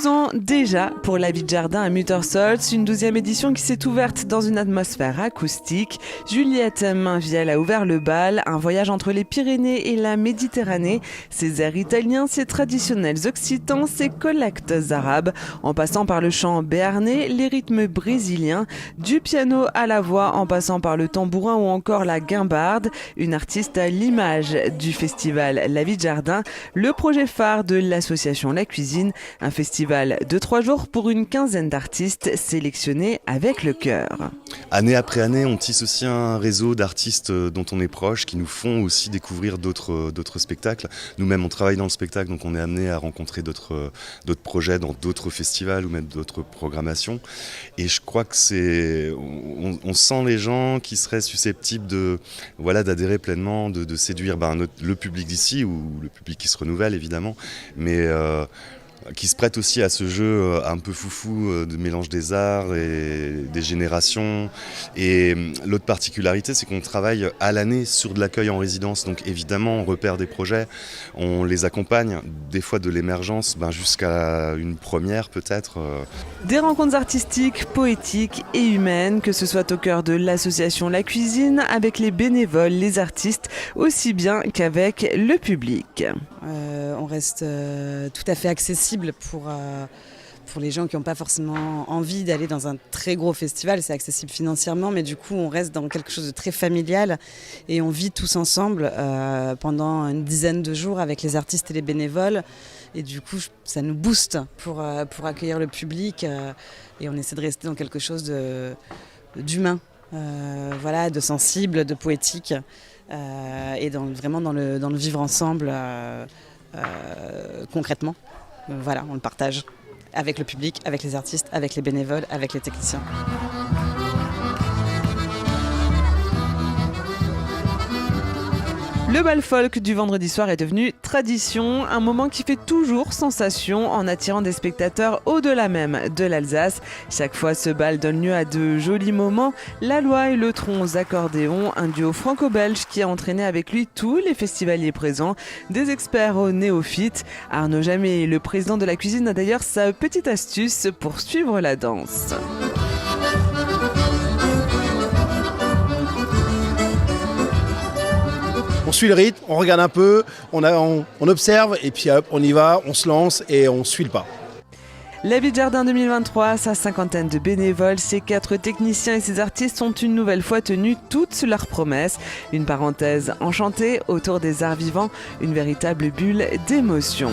2 ans déjà pour la vie de jardin à Muttersholtz, une 12e édition qui s'est ouverte dans une atmosphère acoustique. Juliette Mainviel a ouvert le bal, un voyage entre les Pyrénées et la Méditerranée, ses airs italiens, ses traditionnels occitans, ses collectes arabes, en passant par le chant béarnais, les rythmes brésiliens, du piano à la voix en passant par le tambourin ou encore la guimbarde, une artiste à l'image du festival La Vie de Jardin, le projet phare de l'association La Cuisine, un festival de 3 jours pour une quinzaine d'artistes sélectionnés avec le cœur. Année après année, on tisse aussi un réseau d'artistes dont on est proche, qui nous font aussi découvrir d'autres spectacles. Nous-mêmes, on travaille dans le spectacle, donc on est amené à rencontrer d'autres projets dans d'autres festivals ou même d'autres programmations. Et je crois que on sent les gens qui seraient susceptibles d'adhérer pleinement, de séduire le public d'ici ou le public qui se renouvelle évidemment, mais qui se prête aussi à ce jeu un peu foufou de mélange des arts et des générations. Et l'autre particularité, c'est qu'on travaille à l'année sur de l'accueil en résidence. Donc évidemment, on repère des projets, on les accompagne, des fois de l'émergence jusqu'à une première peut-être. Des rencontres artistiques, poétiques et humaines, que ce soit au cœur de l'association La Cuisine, avec les bénévoles, les artistes, aussi bien qu'avec le public. On reste tout à fait accessible pour les gens qui n'ont pas forcément envie d'aller dans un très gros festival. C'est accessible financièrement, mais du coup on reste dans quelque chose de très familial et on vit tous ensemble pendant une dizaine de jours avec les artistes et les bénévoles. Et du coup ça nous booste pour accueillir le public et on essaie de rester dans quelque chose d'humain, de sensible, de poétique. Et vraiment dans le vivre ensemble concrètement. On le partage avec le public, avec les artistes, avec les bénévoles, avec les techniciens. Le bal folk du vendredi soir est devenu tradition, un moment qui fait toujours sensation en attirant des spectateurs au-delà même de l'Alsace. Chaque fois, ce bal donne lieu à de jolis moments. La Loi et le Tron aux accordéons, un duo franco-belge qui a entraîné avec lui tous les festivaliers présents, des experts aux néophytes. Arnaud Jamet, le président de La Cuisine, a d'ailleurs sa petite astuce pour suivre la danse. On suit le rythme, on regarde un peu, on observe et puis hop, on y va, on se lance et on suit le pas. La Vie de Jardin 2023, sa 50aine de bénévoles, ses 4 techniciens et ses artistes ont une nouvelle fois tenu toutes leurs promesses. Une parenthèse enchantée autour des arts vivants, une véritable bulle d'émotion.